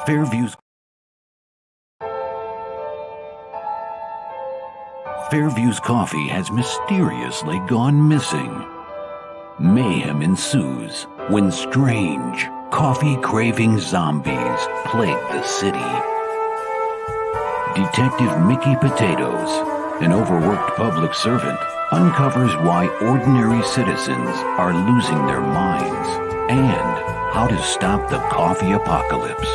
Fairview's Fairview's coffee has mysteriously gone missing. Mayhem ensues when strange, coffee-craving zombies plague the city. Detective Mickey Potatoes, an overworked public servant, uncovers why ordinary citizens are losing their minds and how to stop the coffee apocalypse.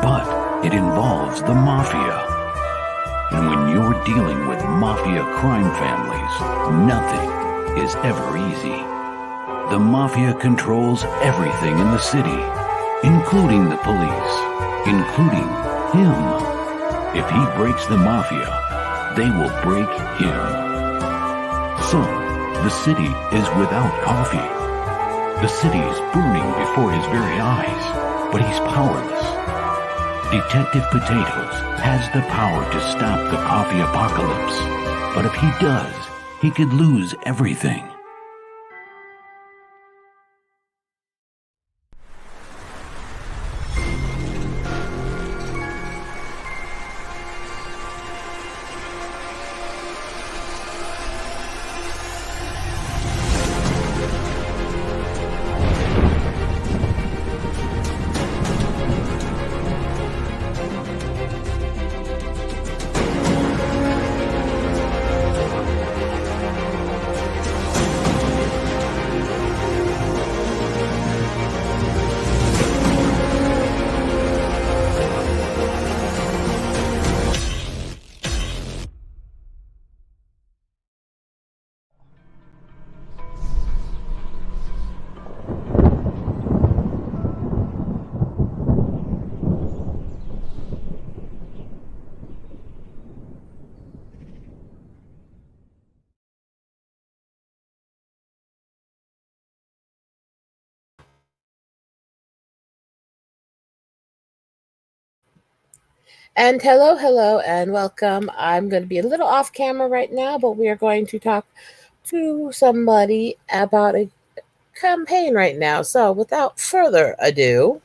But it involves the mafia. And when you're dealing with mafia crime families, nothing is ever easy. The mafia controls everything in the city, including the police, including him. If he breaks the mafia, they will break him. So, the city is without coffee. The city is burning before his very eyes, but he's powerless. Detective Potatoes has the power to stop the coffee apocalypse, but if he does, he could lose everything. And hello, and welcome. I'm going to be a little off camera right now, but we are going to talk to somebody about a campaign right now. So, without further ado,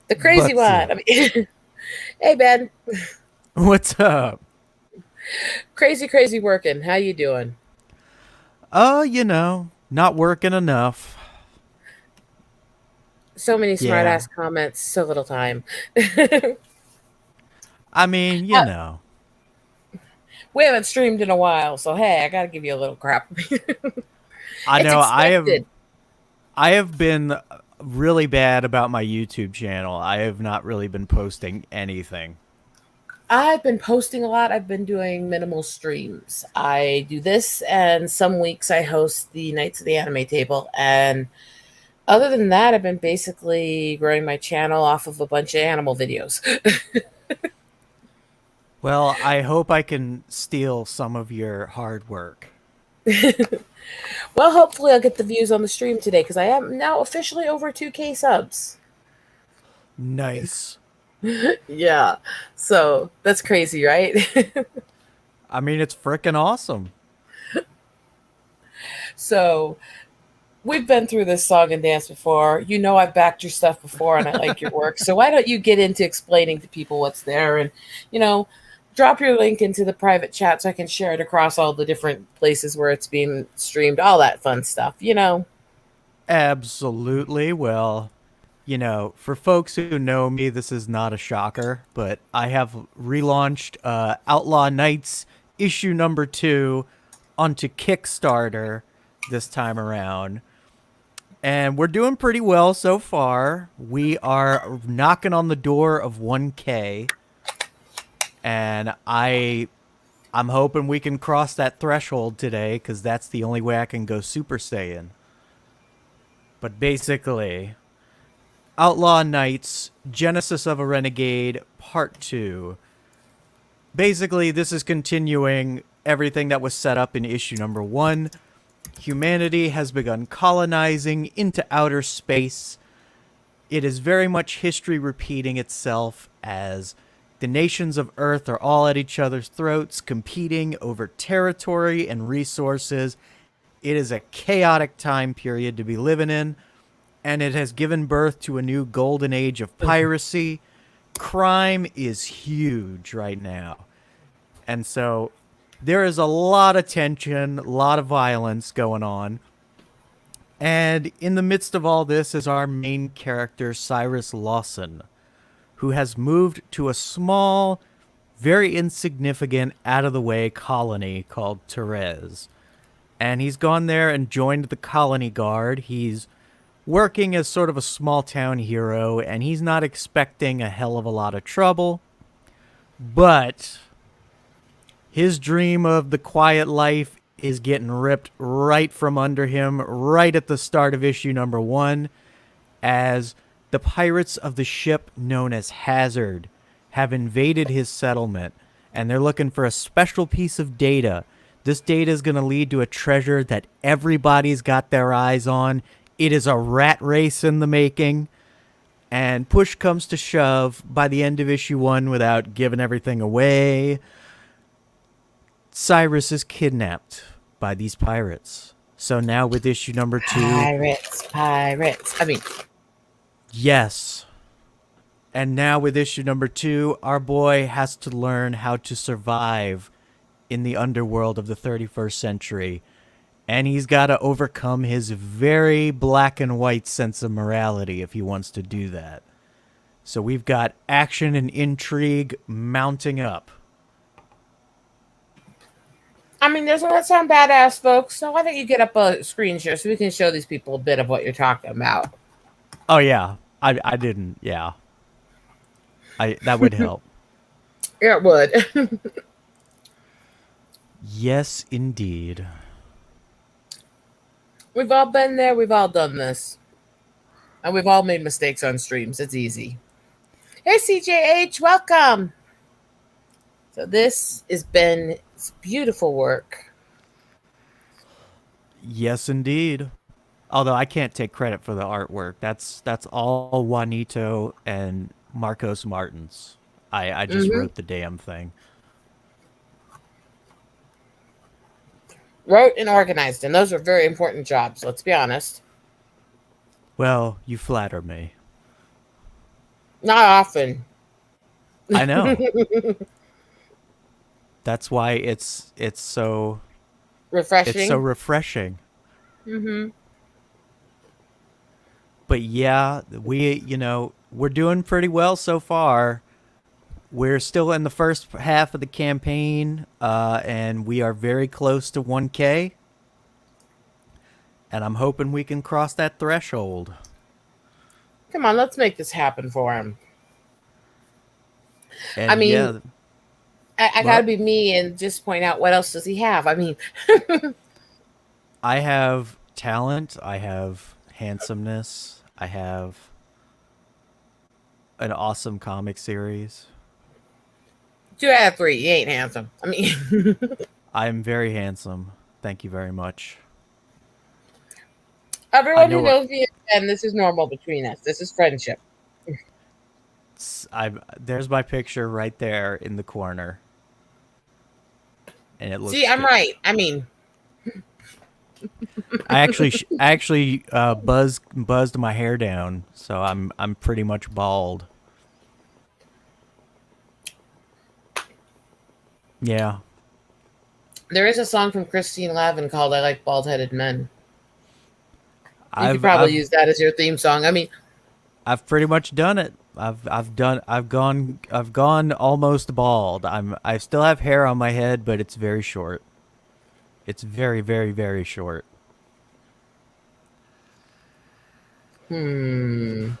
the crazy one. Hey Ben, What's up? crazy working. How you doing? Not working enough. So many smart Yeah. ass comments, so little time. I mean, We haven't streamed in a while, so hey, I got to give you a little crap. I It's know expected. I have been really bad about my YouTube channel. I have not really been posting anything. I've been posting a lot. I've been doing minimal streams. I do this, and some weeks I host the Nights of the Anime Table. And other than that, I've been basically growing my channel off of a bunch of animal videos. Well, I hope I can steal some of your hard work. Well, hopefully, I'll get the views on the stream today because I am now officially over 2K subs. Nice. Yeah. So that's crazy, right? I mean, it's freaking awesome. So we've been through this song and dance before. You know, I've backed your stuff before and I like your work. So why don't you get into explaining to people what's there and, you know, drop your link into the private chat so I can share it across all the different places where it's being streamed, all that fun stuff, you know? Absolutely. Well, for folks who know me, this is not a shocker, but I have relaunched Outlaw Nights issue number 2 onto Kickstarter this time around. And we're doing pretty well so far. We are knocking on the door of 1K. And I'm hoping we can cross that threshold today because that's the only way I can go Super Saiyan. But basically, Outlaw Knights, Genesis of a Renegade, Part 2. Basically, this is continuing everything that was set up in issue number 1. Humanity has begun colonizing into outer space. It is very much history repeating itself as the nations of Earth are all at each other's throats, competing over territory and resources. It is a chaotic time period to be living in. and it has given birth to a new golden age of piracy. Crime is huge right now. And so there is a lot of tension, a lot of violence going on. And in the midst of all this is our main character, Cyrus Lawson, who has moved to a small, very insignificant, out of the way colony called Therese. And he's gone there and joined the colony guard. He's working as sort of a small town hero, and he's not expecting a hell of a lot of trouble. But his dream of the quiet life is getting ripped right from under him right at the start of issue number 1, as the pirates of the ship known as Hazard have invaded his settlement, and they're looking for a special piece of data. This data is going to lead to a treasure that everybody's got their eyes on. It is a rat race in the making. And push comes to shove by the end of issue 1, without giving everything away, Cyrus is kidnapped by these pirates. So now with issue number 2... Pirates. I mean... Yes. And now with issue number 2, our boy has to learn how to survive in the underworld of the 31st century. And he's got to overcome his very black and white sense of morality if he wants to do that. So we've got action and intrigue mounting up. I mean, doesn't that sound badass, folks? So why don't you get up a screen share so we can show these people a bit of what you're talking about? Oh, yeah. I didn't. Yeah. That would help. It would. Yes, indeed. We've all been there. We've all done this. And we've all made mistakes on streams. It's easy. Hey, CJH, welcome. So this has been beautiful work. Yes, indeed. Although I can't take credit for the artwork. That's all Juanito and Marcos Martins. I just wrote the damn thing. Wrote and organized, and those are very important jobs, let's be honest. Well, you flatter me. Not often. I know. That's why it's so refreshing. It's so refreshing. Mm-hmm. But yeah, we're doing pretty well so far. We're still in the first half of the campaign, and we are very close to 1K. And I'm hoping we can cross that threshold. Come on, let's make this happen for him. And I mean, yeah, I gotta be me and just point out, what else does he have? I mean, I have talent. I have handsomeness. I have an awesome comic series. 2 out of 3. You ain't handsome. I mean, I'm very handsome. Thank you very much. Everyone who knows me, and this is normal between us. This is friendship. There's my picture right there in the corner, and it looks. See, I'm right. I mean, I actually buzzed my hair down, so I'm pretty much bald. Yeah. There is a song from Christine Lavin called "I Like Bald-Headed Men." You could probably use that as your theme song. I mean, I've pretty much done it. I've gone almost bald. I still have hair on my head, but it's very short. It's very, very, very short. You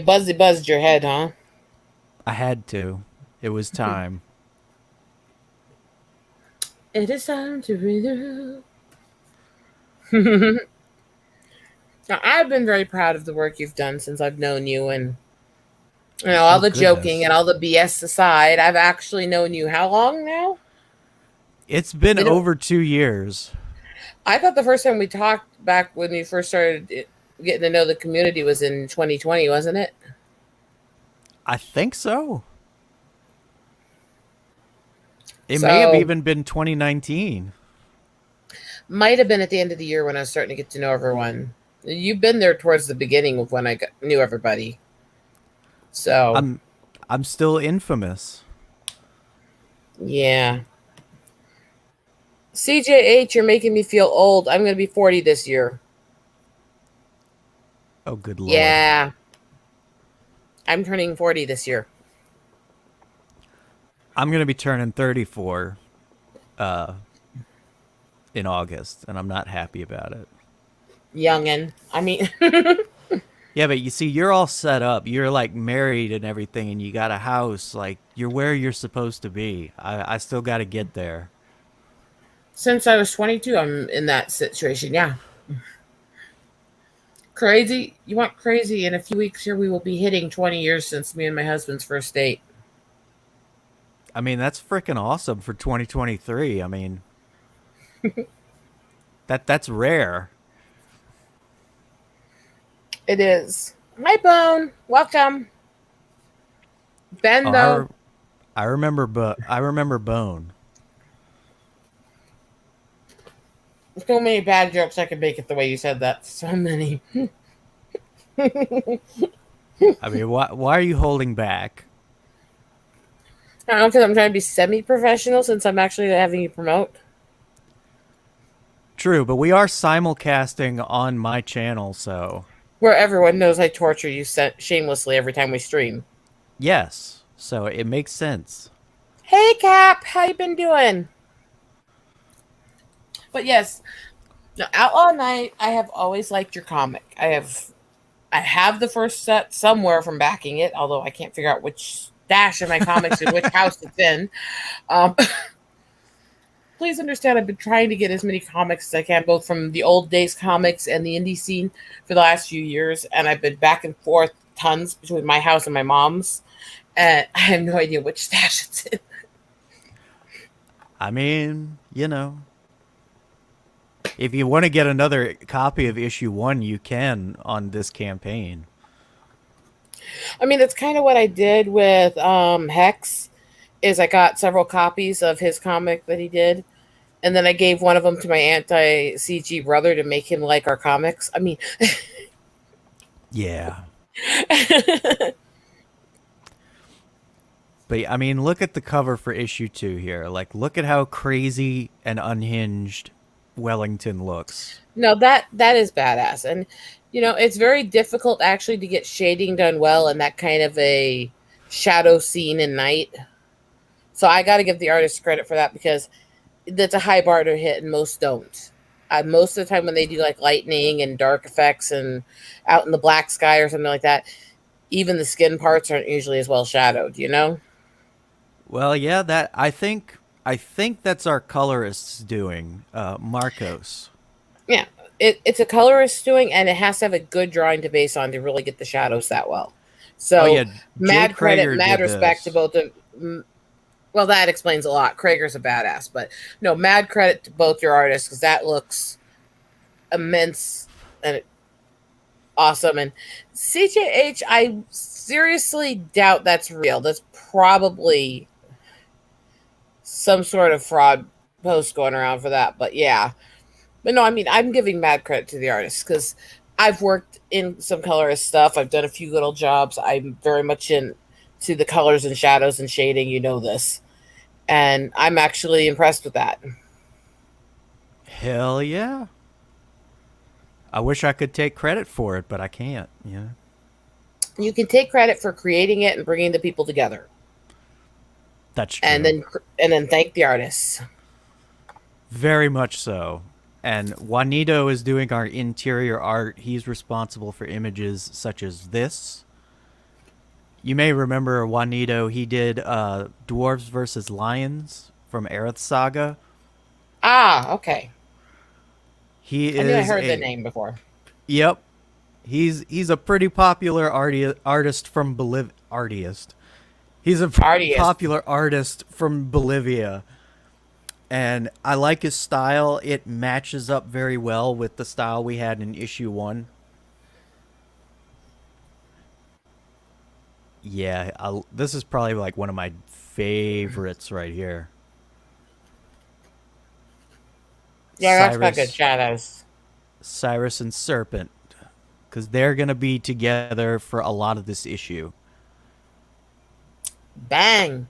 buzzed your head, huh? I had to. It was time. It is time to breathe. Now, I've been very proud of the work you've done since I've known you, and all the joking and all the BS aside, I've actually known you how long now? It's been over 2 years. I thought the first time we talked back when we first started getting to know the community was in 2020, wasn't it? I think so. It may have even been 2019. Might have been at the end of the year when I was starting to get to know everyone. You've been there towards the beginning of when knew everybody. So, I'm still infamous. yeah. CJH, you're making me feel old. I'm going to be 40 this year. Oh, good lord. Yeah. I'm turning 40 this year. I'm gonna be turning 34 in August, and I'm not happy about it. Youngin. I mean, Yeah, but you see, you're all set up. You're like married and everything, and you got a house. Like you're where you're supposed to be. I still got to get there. since I was 22, I'm in that situation. Yeah. Crazy. You want crazy? In a few weeks here, we will be hitting 20 years since me and my husband's first date. I mean, that's freaking awesome for 2023. I mean, that's rare. It is. Hi, Bone. Welcome. Oh, Bendo. I remember Bone. So many bad jokes I could make it the way you said that. So many. I mean, why are you holding back? I don't know, because I'm trying to be semi-professional since I'm actually having you promote. True, but we are simulcasting on my channel, so Where everyone knows I torture you shamelessly every time we stream. yes, so it makes sense. Hey, Cap. How you been doing? But yes, now, Outlaw Night, I have always liked your comic. I have the first set somewhere from backing it, although I can't figure out which stash of my comics in which house it's in. Um, please understand, I've been trying to get as many comics as I can, both from the old days comics and the indie scene for the last few years, and I've been back and forth tons between my house and my mom's, and I have no idea which stash it's in. I mean, you know, if you want to get another copy of issue 1, you can on this campaign. I mean, that's kind of what I did with Hex, is I got several copies of his comic that he did, and then I gave one of them to my anti-CG brother to make him like our comics. I mean, Yeah. But I mean, look at the cover for issue 2 here. Like, look at how crazy and unhinged Wellington looks. no, that is badass, and it's very difficult actually to get shading done well in that kind of a shadow scene in night. So I got to give the artist credit for that, because that's a high bar to hit, and most don't. Most of the time when they do like lightning and dark effects and out in the black sky or something like that, even the skin parts aren't usually as well shadowed, Well, yeah, that I think that's our colorist's doing, Marcos. Yeah, it's a colorist doing, and it has to have a good drawing to base on to really get the shadows that well. So, Oh yeah, Jay mad credit, Krager mad did respect to this. both of. Well, that explains a lot. Krager's a badass, but no, mad credit to both your artists, because that looks immense and awesome. And CJH, I seriously doubt that's real. That's probably some sort of fraud post going around for that. But yeah. But no, I mean, I'm giving mad credit to the artists, because I've worked in some colorist stuff. I've done a few little jobs. I'm very much into the colors and shadows and shading. You know this. And I'm actually impressed with that. Hell yeah. I wish I could take credit for it, but I can't, yeah. You can take credit for creating it and bringing the people together, That's true. and then thank the artists. Very much so. And Juanito is doing our interior art. He's responsible for images such as this. You may remember Juanito. He did Dwarves versus Lions from Aerith Saga. Ah, okay. He I knew I is heard the name before. Yep. He's a pretty popular artist from Bolivia. He's a pretty popular artist from Bolivia. And I like his style. It matches up very well with the style we had in issue 1. Yeah, this is probably like one of my favorites right here. Yeah, that's got good shadows. Cyrus and Serpent. because they're going to be together for a lot of this issue. Bang.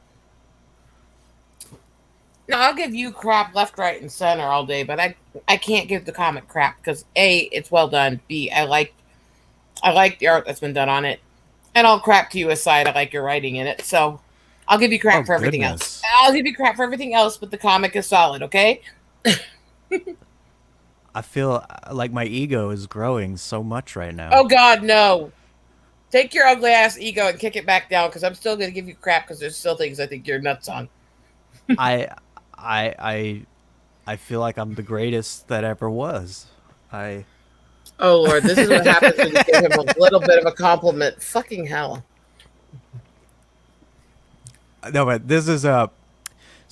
No, I'll give you crap left, right, and center all day, but I can't give the comic crap because A, it's well done. B, I like the art that's been done on it. And all crap to you aside, I like your writing in it. So I'll give you crap for everything else. I'll give you crap for everything else, but the comic is solid, okay? I feel like my ego is growing so much right now. Oh God, no. Take your ugly ass ego and kick it back down because I'm still gonna give you crap because there's still things I think you're nuts on. I feel like I'm the greatest that ever was. Oh Lord, this is what happens when you give him a little bit of a compliment. Fucking hell. No, but this is so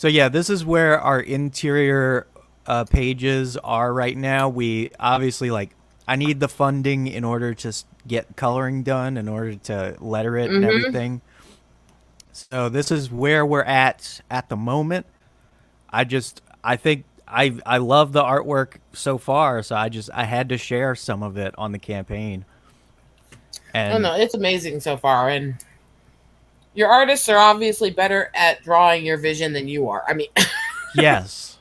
yeah, this is where our interior pages are right now. We obviously I need the funding in order to get coloring done, in order to letter it and everything. So this is where we're at the moment. I think I love the artwork so far, so I had to share some of it on the campaign. And no, it's amazing so far, and your artists are obviously better at drawing your vision than you are. I mean, yes,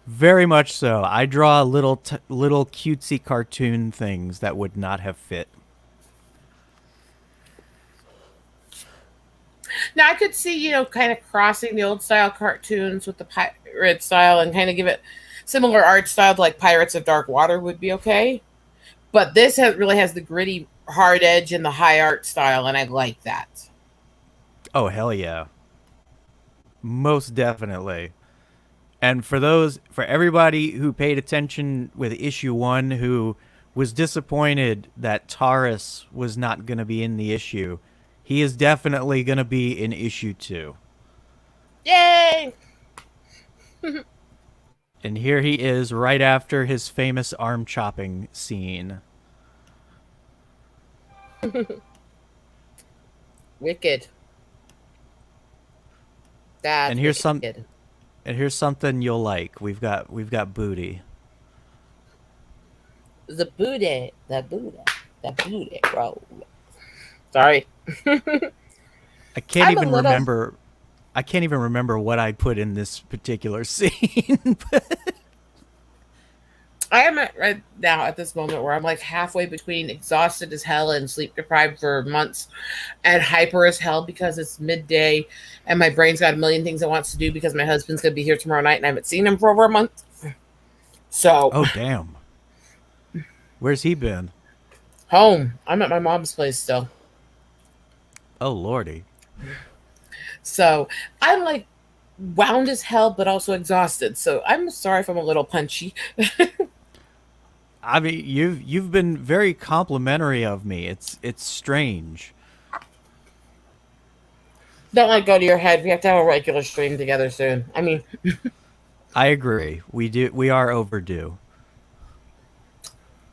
very much so. I draw little cutesy cartoon things that would not have fit. now I could see, kind of crossing the old style cartoons with the pirate style and kind of give it similar art style to like Pirates of Dark Water would be okay. But this really has the gritty, hard edge and the high art style, and I like that. Oh, hell yeah. Most definitely. And for everybody who paid attention with issue 1, who was disappointed that Taurus was not going to be in the issue, he is definitely going to be in issue 2. Yay! And here he is right after his famous arm chopping scene. Wicked. That's and here's wicked. And here's something you'll like. We've got booty. The booty roll. Sorry. I can't even remember what I put in this particular scene. I am right now at this moment where I'm like halfway between exhausted as hell and sleep deprived for months and hyper as hell because it's midday and my brain's got a million things it wants to do because my husband's going to be here tomorrow night and I haven't seen him for over a month. So. Oh, damn. Where's he been? Home. I'm at my mom's place still. Oh, Lordy. So I'm like wound as hell, but also exhausted. So I'm sorry if I'm a little punchy. I mean, you've been very complimentary of me. It's strange. Don't let it go to your head. We have to have a regular stream together soon. I mean, I agree. We are overdue.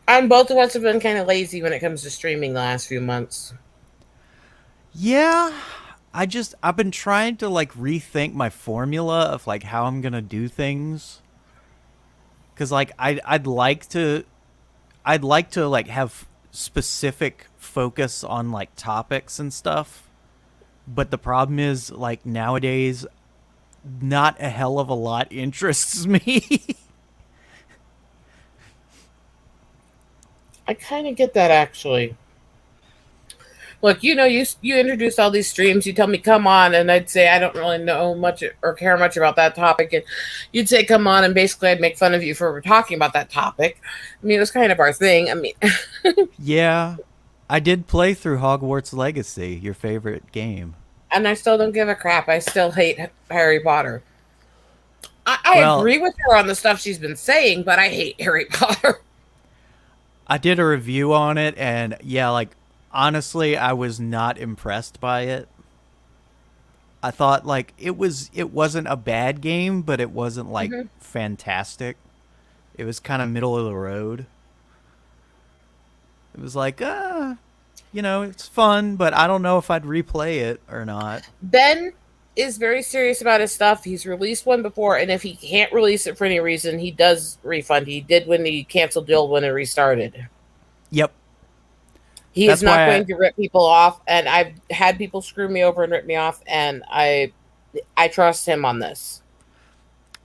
And both of us have been kind of lazy when it comes to streaming the last few months. Yeah, I've been trying to rethink my formula of how I'm gonna do things. Cause I'd like to have specific focus on topics and stuff. But the problem is nowadays not a hell of a lot interests me. I kind of get that actually. Look, you introduce all these streams, you tell me come on, and I'd say I don't really know much or care much about that topic, and you'd say come on, and basically I'd make fun of you for talking about that topic. I mean, it was kind of our thing. I mean, yeah, I did play through Hogwarts Legacy, your favorite game, and I still don't give a crap. I still hate Harry Potter. I agree with her on the stuff she's been saying, but I hate Harry Potter. I did a review on it, and yeah, honestly, I was not impressed by it. I thought it wasn't a bad game, but it wasn't fantastic. It was kind of middle of the road. It was it's fun, but I don't know if I'd replay it or not. Ben is very serious about his stuff. He's released one before, and if he can't release it for any reason, he does refund. He did when he canceled the old one and restarted. Yep. He is That's not why going to rip people off, and I've had people screw me over and rip me off, and I trust him on this.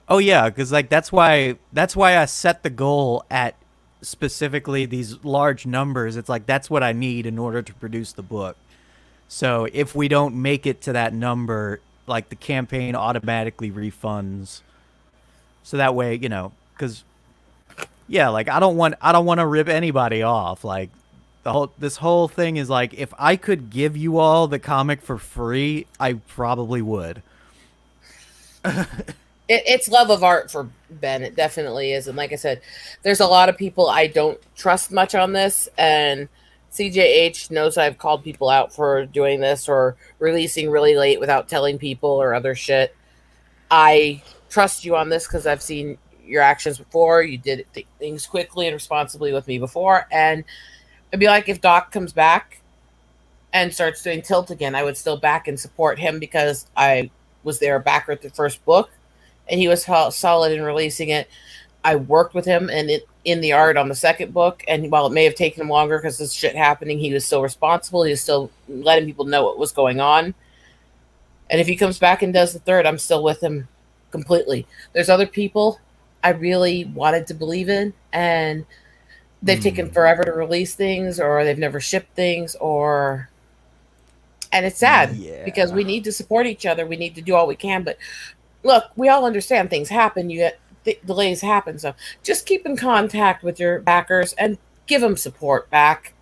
oh yeah, because like that's why I set the goal at specifically these large numbers. It's like that's what I need in order to produce the book. So if we don't make it to that number, like the campaign automatically refunds. So that way, because yeah, like I don't want to rip anybody off. Like this whole thing is like if I could give you all the comic for free, I probably would. It's love of art for Ben. It definitely is. And like I said, there's a lot of people I don't trust much on this. And CJH knows I've called people out for doing this or releasing really late without telling people or other shit. I trust you on this because I've seen your actions before. You did things quickly and responsibly with me before. And it'd be like if Doc comes back and starts doing Tilt again, I would still back and support him because I was there backer at the first book and he was solid in releasing it. I worked with him and in the art on the second book, and while it may have taken him longer because this shit happening, he was still responsible. He was still letting people know what was going on. And if he comes back and does the third, I'm still with him completely. There's other people I really wanted to believe in, and they've taken forever to release things, or they've never shipped things, and it's sad because we need to support each other. We need to do all we can, but look, we all understand things happen. You get delays happen, so just keep in contact with your backers and give them support back.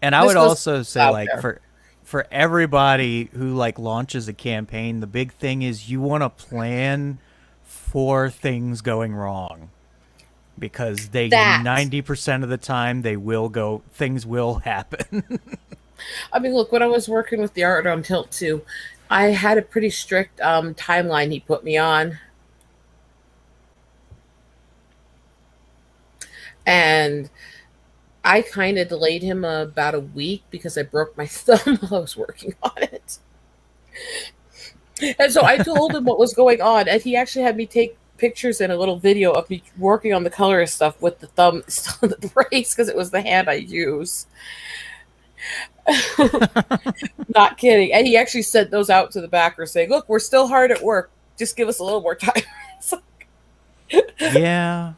And I This would goes also say out like there. for everybody who like launches a campaign, the big thing is you want to plan for things going wrong because they That 90% of the time things will happen. I mean, look, when I was working with the art on Tilt 2, I had a pretty strict timeline he put me on. And I kind of delayed him about a week because I broke my thumb while I was working on it. And so I told him what was going on, and he actually had me take pictures and a little video of me working on the colorist stuff with the thumb still in the brace because it was the hand I use. Not kidding. And he actually sent those out to the backer saying, look, we're still hard at work. Just give us a little more time. Yeah.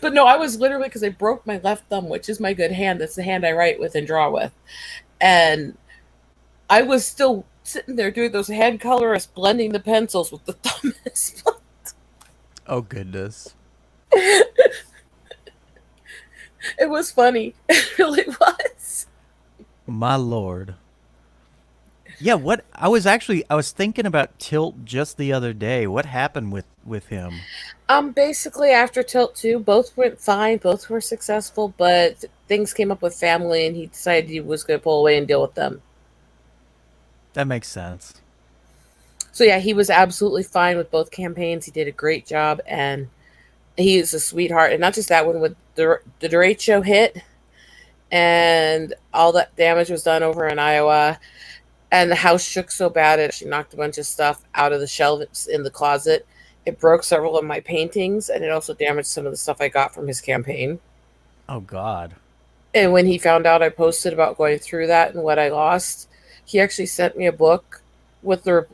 But no, I was literally because I broke my left thumb, which is my good hand. That's the hand I write with and draw with. And I was still sitting there doing those hand colorists, blending the pencils with the thumb. Oh goodness. It was funny. It really was. My lord. Yeah, what I was thinking about Tilt just the other day. What happened with him? Basically after Tilt 2, both went fine, both were successful, but things came up with family and he decided he was going to pull away and deal with them. That makes sense. So yeah, he was absolutely fine with both campaigns. He did a great job, and he is a sweetheart. And not just that one, with the derecho hit, and all that damage was done over in Iowa, and the house shook so bad it actually knocked a bunch of stuff out of the shelves in the closet. It broke several of my paintings, and it also damaged some of the stuff I got from his campaign. Oh God. And when he found out I posted about going through that and what I lost, he actually sent me a book with a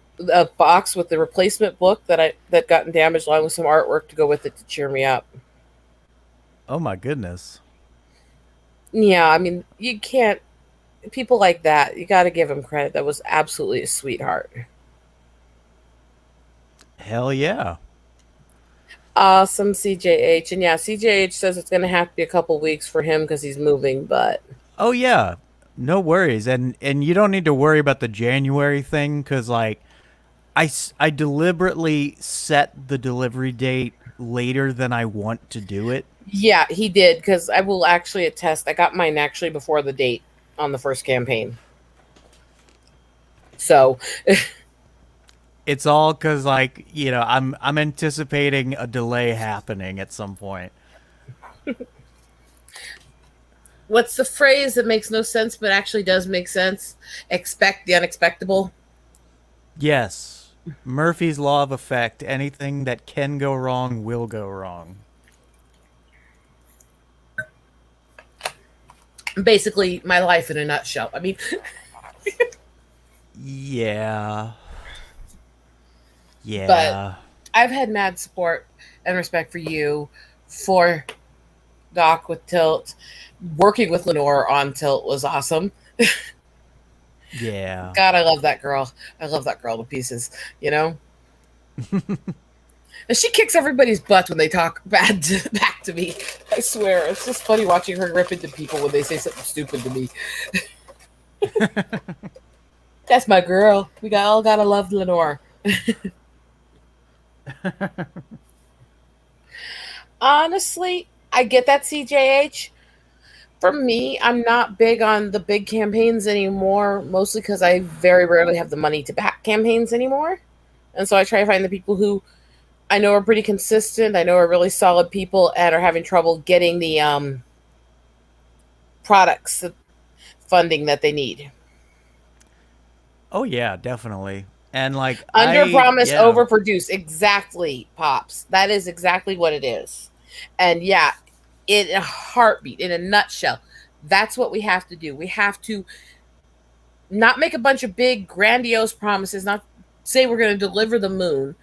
box with the replacement book that gotten damaged, along with some artwork to go with it to cheer me up. Oh my goodness. Yeah, I mean, you can't. People like that, you got to give him credit. That was absolutely a sweetheart. Hell yeah. Awesome, CJH. And yeah, CJH says it's going to have to be a couple weeks for him because he's moving, but Oh yeah. No worries. And you don't need to worry about the January thing cuz like I deliberately set the delivery date later than I want to do it. yeah, he did because I will actually attest. I got mine actually before the date on the first campaign. So It's all cuz like, I'm anticipating a delay happening at some point. what's the phrase that makes no sense but actually does make sense? Expect the unexpectable. Yes. Murphy's law of effect. Anything that can go wrong will go wrong. Basically, my life in a nutshell. I mean, Yeah. but Yeah. I've had mad support and respect for you, for Doc with Tilt. Working with Lenore on Tilt was awesome. Yeah. God, I love that girl. I love that girl to pieces, you know? And she kicks everybody's butt when they talk back to me. I swear. It's just funny watching her rip into people when they say something stupid to me. That's my girl. All gotta love Lenore. Honestly, I get that, CJH. For me, I'm not big on the big campaigns anymore, mostly because I very rarely have the money to back campaigns anymore. And so I try to find the people who I know are pretty consistent, I know are really solid people, and are having trouble getting the products funding that they need. Oh yeah, definitely. And like Under promise, yeah. over produce. Exactly, Pops. That is exactly what it is. And yeah, in a heartbeat, in a nutshell, that's what we have to do. We have to not make a bunch of big, grandiose promises, not say we're going to deliver the moon,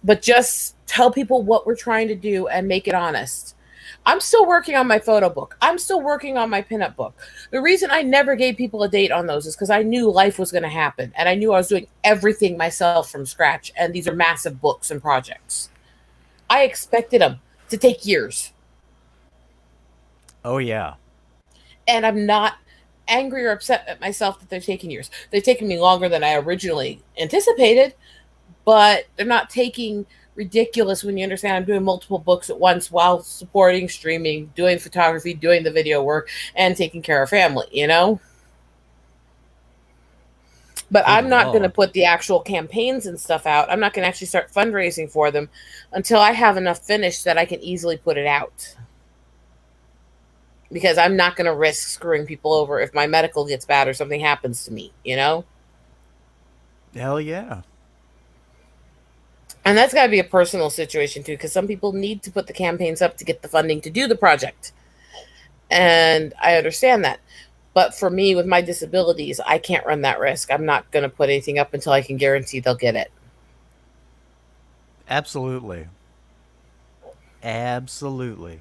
but just tell people what we're trying to do and make it honest. I'm still working on my photo book. I'm still working on my pinup book. The reason I never gave people a date on those is because I knew life was going to happen and I knew I was doing everything myself from scratch. And these are massive books and projects. I expected them to take years. Oh yeah. And I'm not angry or upset at myself that they're taking years. They've taken me longer than I originally anticipated, but they're not taking ridiculous when you understand I'm doing multiple books at once while supporting streaming, doing photography, doing the video work, and taking care of family, you know? But Good I'm not going to lord. put the actual campaigns and stuff out. I'm not going to actually start fundraising for them until I have enough finished that I can easily put it out. Because I'm not going to risk screwing people over if my medical gets bad or something happens to me, you know? Hell yeah. And that's got to be a personal situation too, because some people need to put the campaigns up to get the funding to do the project. And I understand that. But for me, with my disabilities, I can't run that risk. I'm not going to put anything up until I can guarantee they'll get it. Absolutely. Absolutely.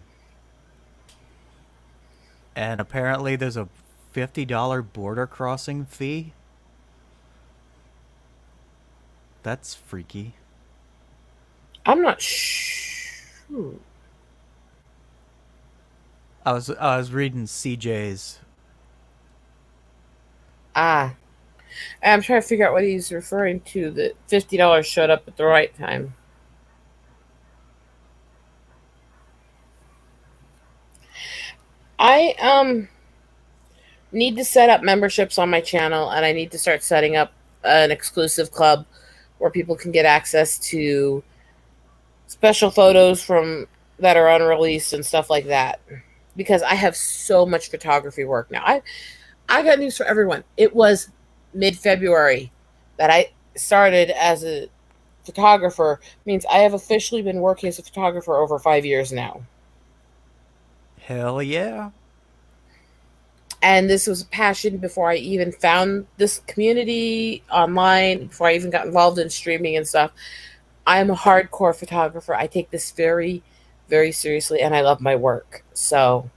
And apparently there's a $50 border crossing fee. That's freaky. I'm not sure. I was reading CJ's. Ah, I'm trying to figure out what he's referring to. That $50 showed up at the right time. I need to set up memberships on my channel, and I need to start setting up an exclusive club where people can get access to special photos from that are unreleased and stuff like that. Because I have so much photography work now. I got news for everyone. It was mid-February that I started as a photographer. Means I have officially been working as a photographer over 5 years now. Hell yeah. And this was a passion before I even found this community online, before I even got involved in streaming and stuff. I'm a hardcore photographer. I take this very, very seriously, and I love my work. So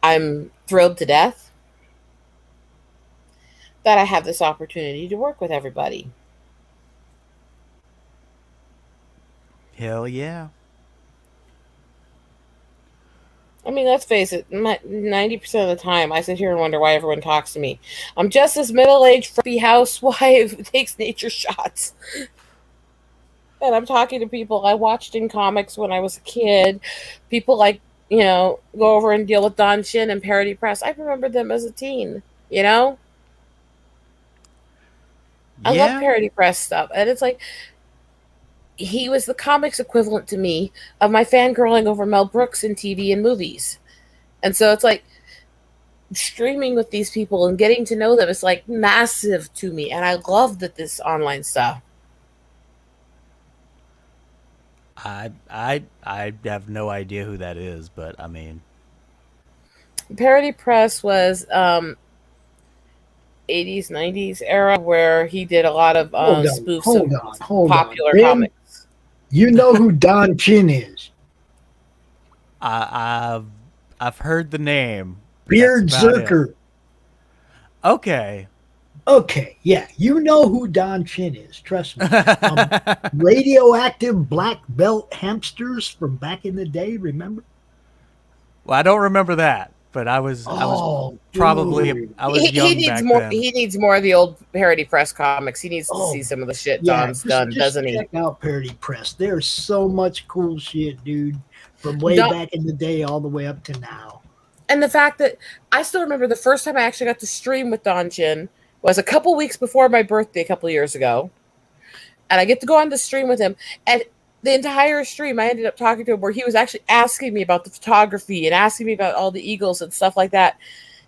I'm thrilled to death that I have this opportunity to work with everybody. Hell yeah. I mean, let's face it, 90% of the time I sit here and wonder why everyone talks to me. I'm just this middle aged, frumpy housewife who takes nature shots. And I'm talking to people I watched in comics when I was a kid. People like, go over and deal with Don Shin and Parody Press. I remember them as a teen, you know? I love Yeah. Parody Press stuff. And it's like, he was the comics equivalent to me of my fangirling over Mel Brooks in TV and movies. And so it's like streaming with these people and getting to know them is like massive to me. And I love that this online stuff. I have no idea who that is, but I mean, Parody Press was 80s, 90s era where he did a lot of Hold on, spoofs of hold on, hold on. popular Ben, comics. you know who Don Chin is? I, I've heard the name. That's Beard about it. Zerker. Okay. Okay, yeah, you know who Don Chin is. Trust me. Radioactive black belt hamsters from back in the day. Remember? Well, I don't remember that, but I was Oh, probably dude. I was He young needs back more. then. He needs more of the old Parody Press comics. He needs to see Oh, some of the shit yeah. Don's Just done, just doesn't he? check out Parody Press. There's so much cool shit, dude. From way Don, back in the day all the way up to now. and the fact that I still remember the first time I actually got to stream with Don Chin was a couple weeks before my birthday, a couple years ago, and I get to go on the stream with him. And the entire stream, I ended up talking to him where he was actually asking me about the photography and asking me about all the eagles and stuff like that.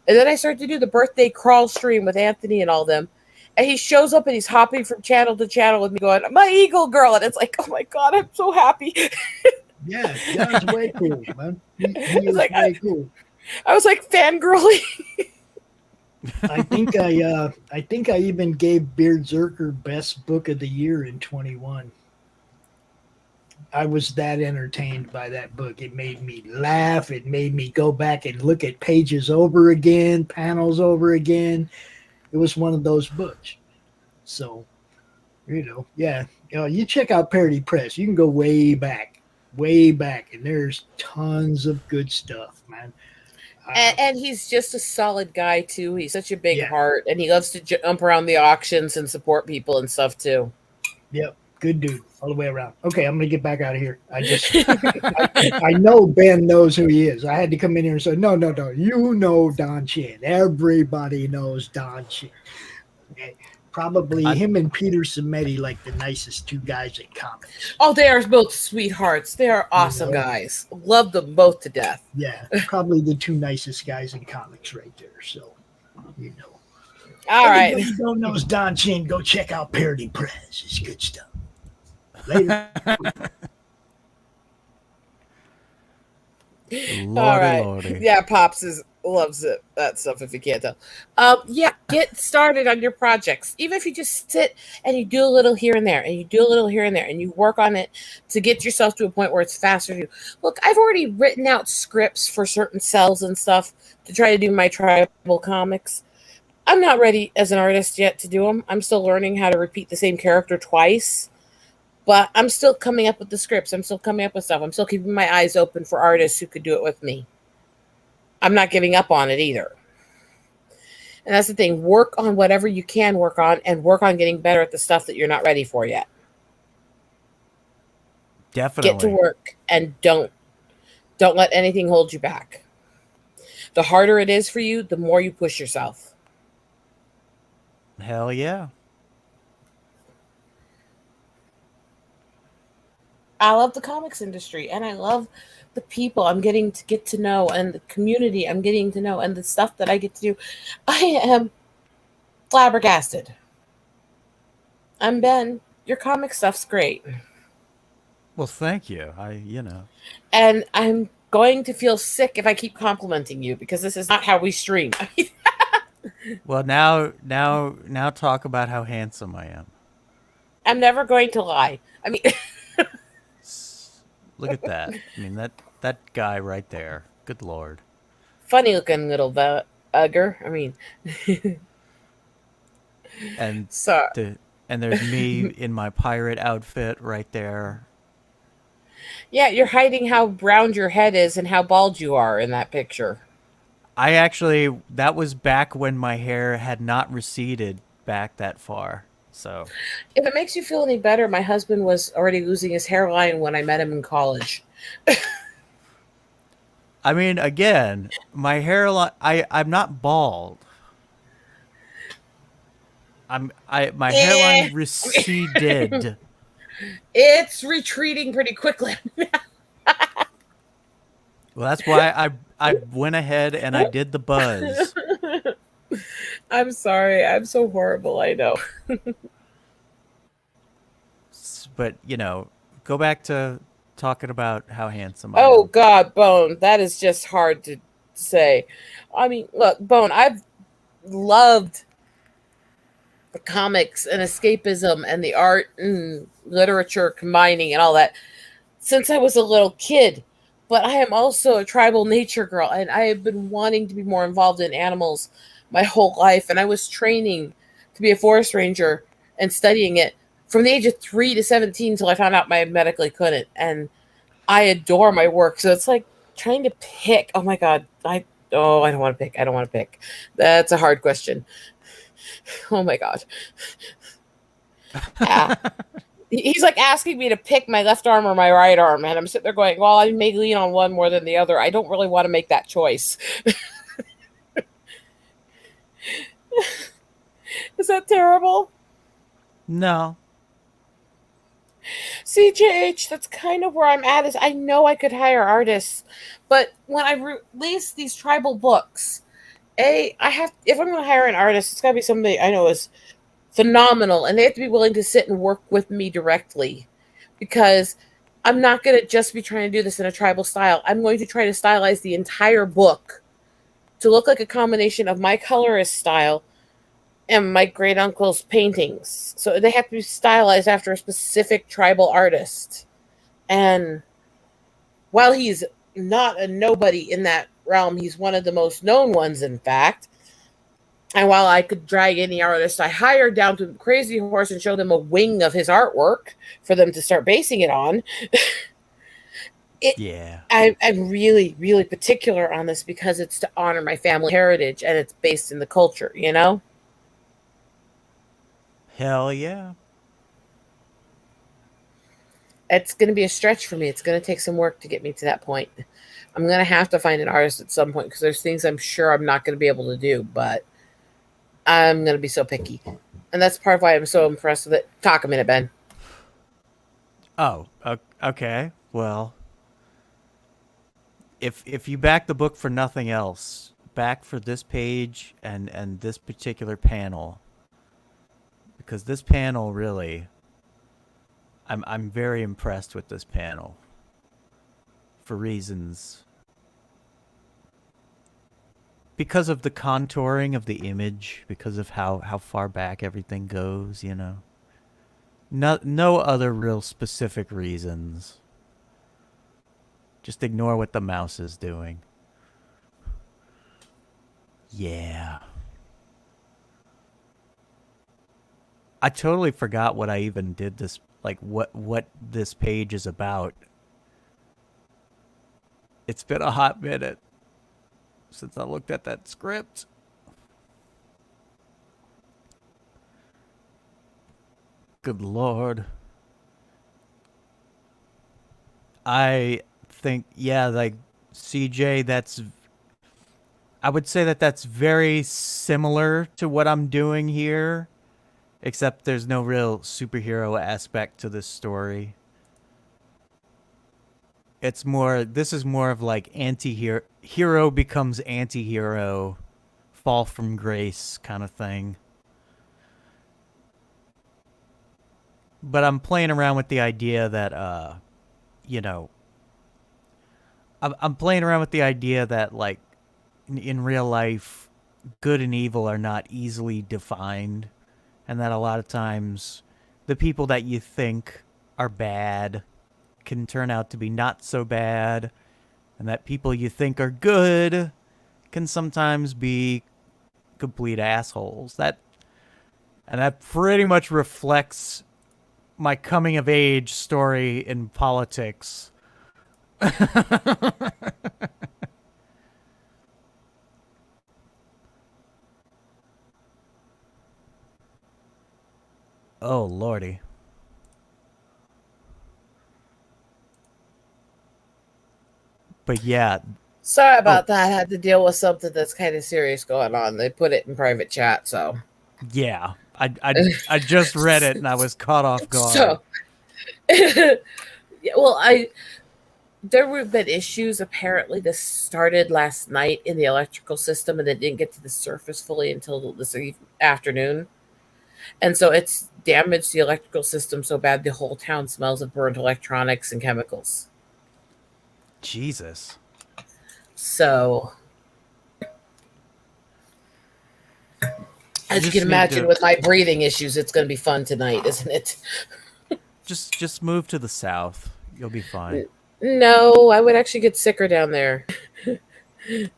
And then I started to do the birthday crawl stream with Anthony and all them. And he shows up and he's hopping from channel to channel with me going, "My eagle girl." And it's like, oh my God, I'm so happy. Yeah, Don's way cool, man. He It's is like, way cool. I was like fangirling. I think I even gave Beard Zerker best book of the year in 21. I was that entertained by that book. It made me laugh. It made me go back and look at pages over again, panels over again. It was one of those books. So, yeah. You check out Parody Press. You can go way back, and there's tons of good stuff, man. And he's just a solid guy, too. He's such a big Yeah. heart. And he loves to jump around the auctions and support people and stuff, too. Yep, good dude all the way around. Okay, I'm gonna get back out of here. I know Ben knows who he is. I had to come in here and say, no. You know Don Chin. Everybody knows Don Chin. Okay. Probably him and Peter Cimetti like the nicest two guys in comics. Oh, they are both sweethearts. They are awesome guys. Love them both to death. Yeah, probably the two nicest guys in comics right there. So, All right. Anybody who don't know Don Chin, go check out Parody Press. It's good stuff. Later. All right. Lordy. Yeah, Pops loves it, that stuff, if you can't tell. Yeah, get started on your projects. Even if you just sit and you do a little here and there, and you do a little here and there, and you work on it to get yourself to a point where it's faster to do. Look, I've already written out scripts for certain cells and stuff to try to do my tribal comics. I'm not ready as an artist yet to do them. I'm still learning how to repeat the same character twice. But I'm still coming up with the scripts. I'm still coming up with stuff. I'm still keeping my eyes open for artists who could do it with me. I'm not giving up on it either. And that's the thing. Work on whatever you can work on and work on getting better at the stuff that you're not ready for yet. Definitely. Get to work and don't let anything hold you back. The harder it is for you, the more you push yourself. Hell yeah. I love the comics industry and I love the people I'm getting to get to know and the community I'm getting to know and the stuff that I get to do. I am flabbergasted. I'm Ben. Your comic stuff's great. Well, thank you. And I'm going to feel sick if I keep complimenting you because this is not how we stream. Well, now talk about how handsome I am. I'm never going to lie. I mean, Look at that. I mean, that guy right there. Good Lord. funny looking little bugger. I mean, And so and there's me in my pirate outfit right there. yeah, you're hiding how round your head is and how bald you are in that picture. That was back when my hair had not receded back that far. So, If it makes you feel any better, my husband was already losing his hairline when I met him in college. I mean, again, my hairline, I'm not bald. My hairline receded. It's retreating pretty quickly. Well, that's why I went ahead and I did the buzz. I'm sorry. I'm so horrible. I know. But, go back to talking about how handsome I Oh am. God, Bone. That is just hard to say. I mean, look, Bone, I've loved the comics and escapism and the art and literature combining and all that since I was a little kid. But I am also a tribal nature girl, and I have been wanting to be more involved in animals my whole life. And I was training to be a forest ranger and studying it from the age of 3 to 17 until I found out I medically couldn't. And I adore my work. So it's like trying to pick. Oh my God. I don't want to pick. I don't want to pick. That's a hard question. Oh my God. Ah. He's like asking me to pick my left arm or my right arm. And I'm sitting there going, well, I may lean on one more than the other. I don't really want to make that choice. Is that terrible? No. CJH, that's kind of where I'm at. Is I know I could hire artists, but when I release these tribal books, I have, if I'm going to hire an artist, it's got to be somebody I know is phenomenal, and they have to be willing to sit and work with me directly, because I'm not going to just be trying to do this in a tribal style. I'm going to try to stylize the entire book to look like a combination of my colorist style and my great uncle's paintings. So they have to be stylized after a specific tribal artist. And while he's not a nobody in that realm, he's one of the most known ones, in fact. And while I could drag any artist I hired down to Crazy Horse and show them a wing of his artwork for them to start basing it on, I'm really, really particular on this because it's to honor my family heritage and it's based in the culture, you know? Hell yeah. It's going to be a stretch for me. It's going to take some work to get me to that point. I'm going to have to find an artist at some point because there's things I'm sure I'm not going to be able to do, but I'm going to be so picky. And that's part of why I'm so impressed with it. Talk a minute, Ben. Oh, okay. Well, if you back the book for nothing else, back for this page and this particular panel, because this panel really, I'm very impressed with this panel for reasons. Because of the contouring of the image, because of how far back everything goes, you know. No other real specific reasons. Just ignore what the mouse is doing. Yeah. I totally forgot what I even did this, like what this page is about. It's been a hot minute since I looked at that script. Good Lord. I think, yeah, like CJ, I would say that's very similar to what I'm doing here, except there's no real superhero aspect to this story. This is more of like hero becomes anti-hero, fall from grace kind of thing. But I'm playing around with the idea that, you know, I'm playing around with the idea that, like, in real life, good and evil are not easily defined, and that a lot of times the people that you think are bad can turn out to be not so bad, and that people you think are good can sometimes be complete assholes. That pretty much reflects my coming of age story in politics. Oh, Lordy. But yeah. Sorry about that. I had to deal with something that's kind of serious going on. They put it in private chat, so. Yeah. I just read it and I was caught off guard. So, well, there have been issues. Apparently, this started last night in the electrical system, and it didn't get to the surface fully until this afternoon. And so it's damaged the electrical system so bad the whole town smells of burnt electronics and chemicals. Jesus. So As you just can need imagine, to with my breathing issues, it's going to be fun tonight, isn't it? just move to the south. You'll be fine. No, I would actually get sicker down there.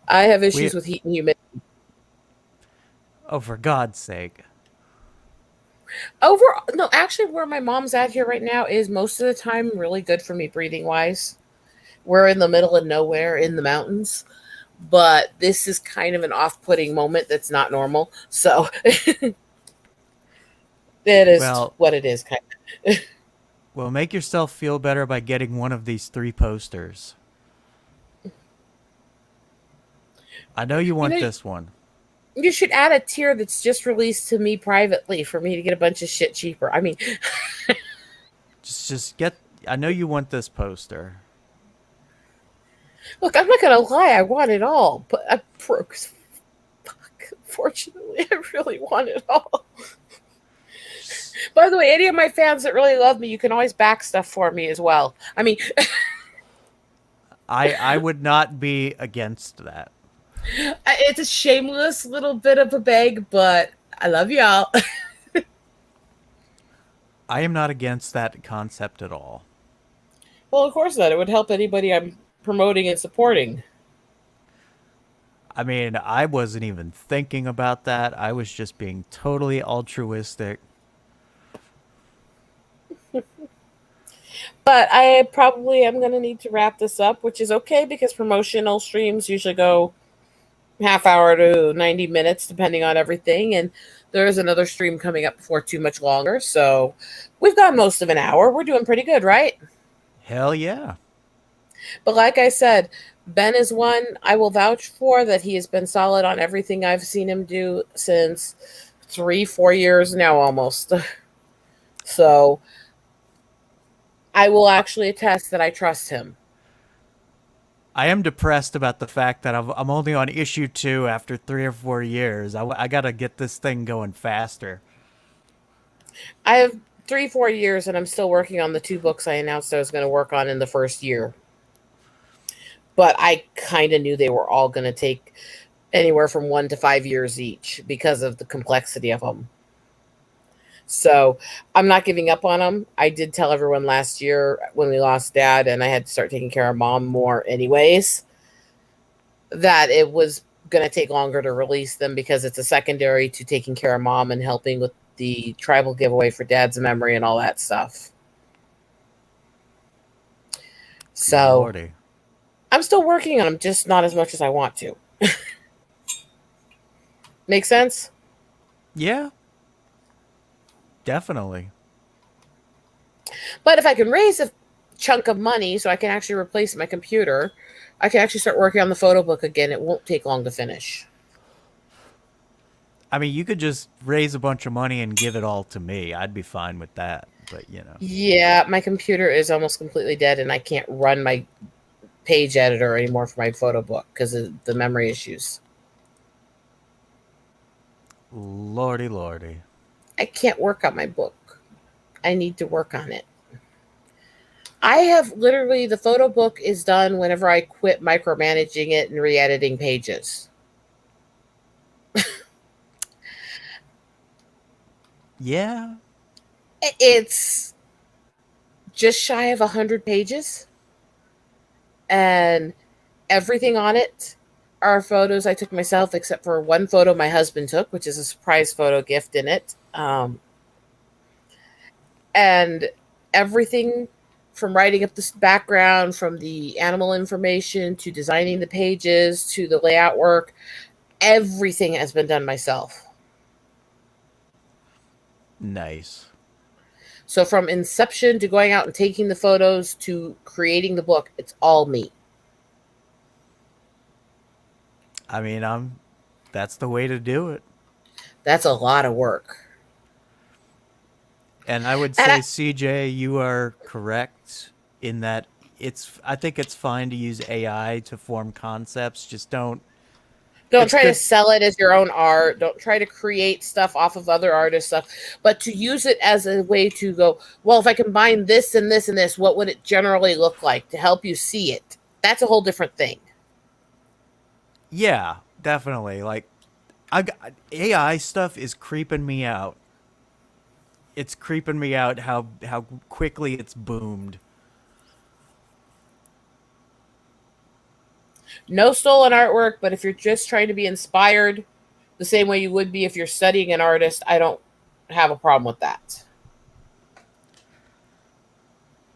I have We issues with heat and humidity. Oh, for God's sake. Over no, actually, where my mom's at here right now is most of the time really good for me breathing wise. We're in the middle of nowhere in the mountains, but this is kind of an off-putting moment that's not normal. So it is Well, what it is, kind of. well, make yourself feel better by getting one of these 3 posters. I know you You want know, this one. you should add a tier that's just released to me privately for me to get a bunch of shit cheaper. I mean, Just get. I know you want this poster. look, I'm not gonna lie, I want it all, but I'm broke as fuck. Fortunately, I really want it all. By the way, any of my fans that really love me, you can always back stuff for me as well. I mean, I would not be against that. it's a shameless little bit of a beg, but I love y'all. I am not against that concept at all. Well, of course not. It would help anybody I'm promoting and supporting. I mean, I wasn't even thinking about that. I was just being totally altruistic. But I probably am going to need to wrap this up, which is okay because promotional streams usually go half hour to 90 minutes, depending on everything. And there is another stream coming up before too much longer. So we've got most of an hour. We're doing pretty good, right? Hell yeah. But like I said, Ben is one I will vouch for that he has been solid on everything I've seen him do since 3-4 years now almost. So I will actually attest that I trust him. I am depressed about the fact that I'm only on issue 2 after 3 or 4 years. I got to get this thing going faster. I have 3-4 years and I'm still working on the 2 books I announced I was going to work on in the first year. But I kind of knew they were all going to take anywhere from 1 to 5 years each because of the complexity of them. So I'm not giving up on them. I did tell everyone last year when we lost Dad and I had to start taking care of Mom more anyways, that it was going to take longer to release them because it's a secondary to taking care of Mom and helping with the tribal giveaway for Dad's memory and all that stuff. So Lordy. I'm still working on them, just not as much as I want to. Make sense? Yeah. Definitely. But if I can raise a chunk of money so I can actually replace my computer, I can actually start working on the photo book again. It won't take long to finish. I mean, you could just raise a bunch of money and give it all to me. I'd be fine with that. But, you know. Yeah, my computer is almost completely dead and I can't run my page editor anymore for my photo book because of the memory issues. Lordy, lordy. I can't work on my book. I need to work on it. I have literally, the photo book is done whenever I quit micromanaging it and re-editing pages. Yeah. It's just shy of 100 pages. And everything on it are photos I took myself, except for one photo my husband took, which is a surprise photo gift in it. And everything from writing up the background, from the animal information to designing the pages to the layout work, everything has been done myself. Nice. So from inception to going out and taking the photos to creating the book, it's all me. I mean, that's the way to do it. That's a lot of work. And I would say, CJ, you are correct in that I think it's fine to use AI to form concepts. Just don't try to sell it as your own art. Don't try to create stuff off of other artists' stuff. But to use it as a way to go, well, if I combine this and this and this, what would it generally look like to help you see it? That's a whole different thing. Yeah, definitely. Like, AI stuff is creeping me out. It's creeping me out how quickly it's boomed. No stolen artwork, but if you're just trying to be inspired the same way you would be if you're studying an artist, I don't have a problem with that.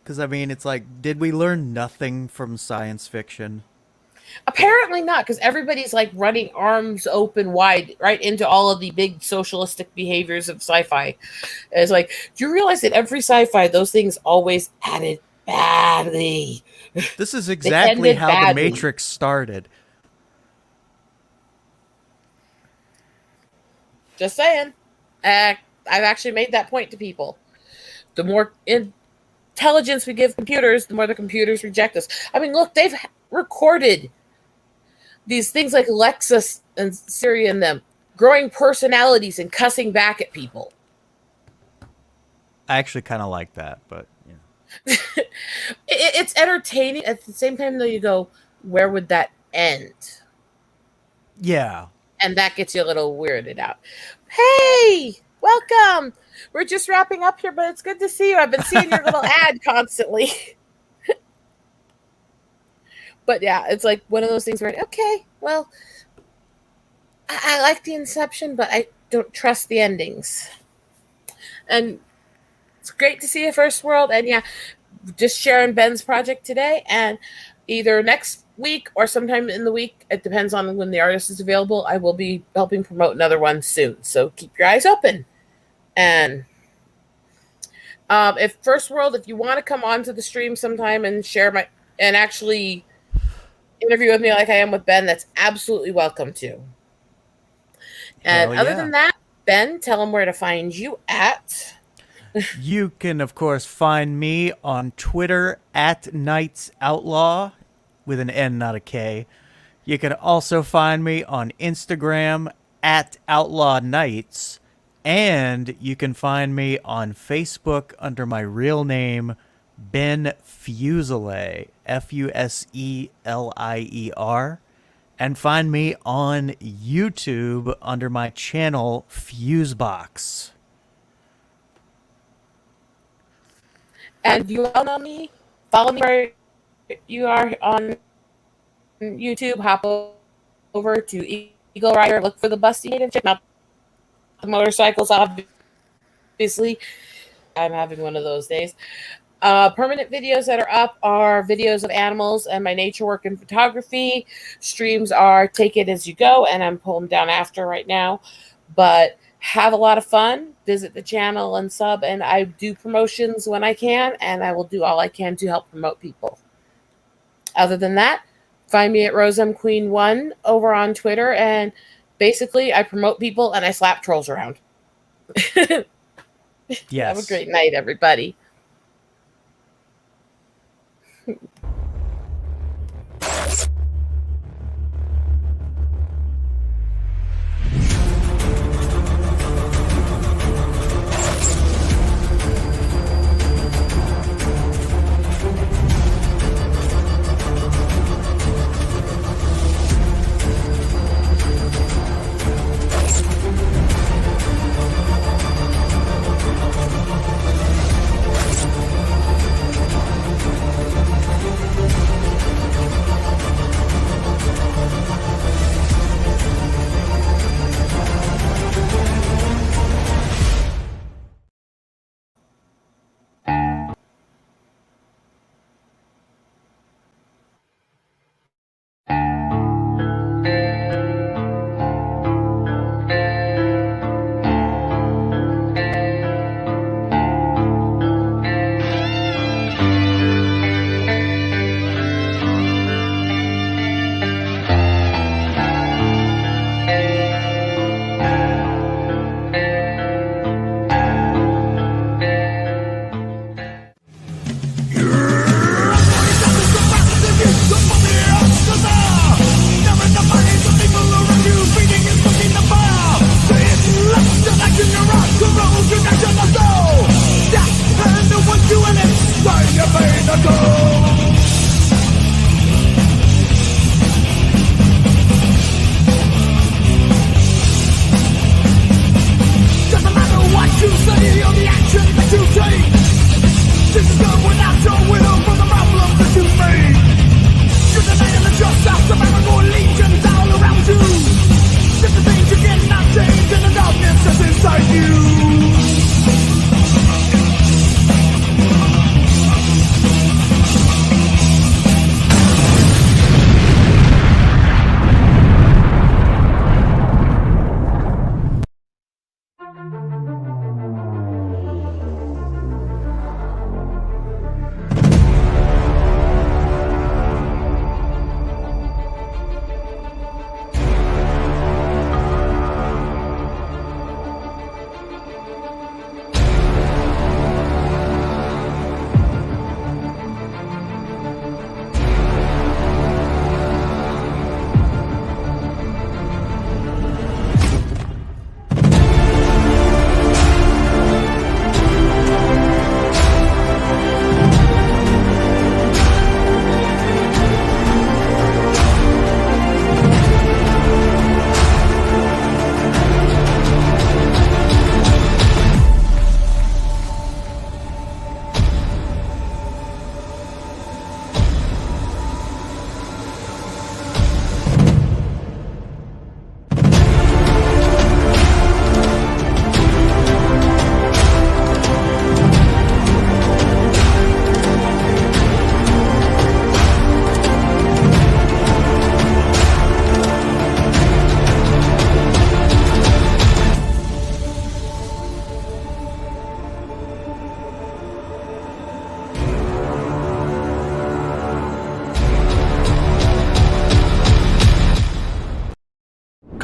Because, I mean, it's like, did we learn nothing from science fiction? Apparently not, because everybody's like running arms open wide right into all of the big socialistic behaviors of sci-fi. It's like, do you realize that every sci-fi, those things always ended badly? This is exactly how badly. the Matrix started. Just saying. I've actually made that point to people. The more intelligence we give computers, the more the computers reject us. I mean, look, they've recorded these things like Alexa and Siri and them growing personalities and cussing back at people. I actually kind of like that, but yeah. It's entertaining. At the same time, though, you go, where would that end? Yeah. And that gets you a little weirded out. Hey, welcome. We're just wrapping up here, but it's good to see you. I've been seeing your little ad constantly. But yeah, it's like one of those things where, okay, well, I like the inception, but I don't trust the endings. And it's great to see you, First World. And yeah, just sharing Ben's project today. And either next week or sometime in the week, it depends on when the artist is available, I will be helping promote another one soon. So keep your eyes open. And if First World, if you want to come onto the stream sometime and share and actually interview with me like I am with Ben, that's absolutely welcome to. And other than that, Ben, tell them where to find you at. You can, of course, find me on Twitter at Knights Outlaw with an N, not a K. You can also find me on Instagram at Outlaw Knights. And you can find me on Facebook under my real name, Ben Fuselier, Fuselier, and find me on YouTube under my channel, Fusebox. And you all know me. Follow me where you are on YouTube. Hop over to Eagle Rider. Look for the busty and check out the motorcycles, obviously. I'm having one of those days. Permanent videos that are up are videos of animals and my nature work and photography. Streams are take it as you go, and I'm pulling them down after right now. But have a lot of fun. Visit the channel and sub, and I do promotions when I can, and I will do all I can to help promote people. Other than that, find me at RoseMQueen1 over on Twitter, and basically I promote people and I slap trolls around. Yes. Have a great night, everybody.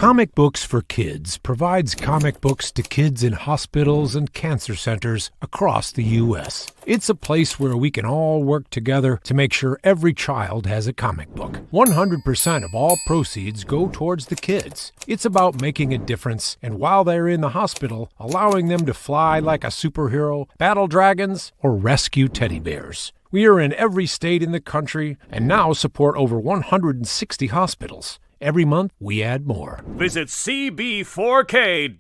Comic Books for Kids provides comic books to kids in hospitals and cancer centers across the U.S. It's a place where we can all work together to make sure every child has a comic book. 100% of all proceeds go towards the kids. It's about making a difference, and while they're in the hospital, allowing them to fly like a superhero, battle dragons, or rescue teddy bears. We are in every state in the country and now support over 160 hospitals. Every month, we add more. Visit cb4k.com.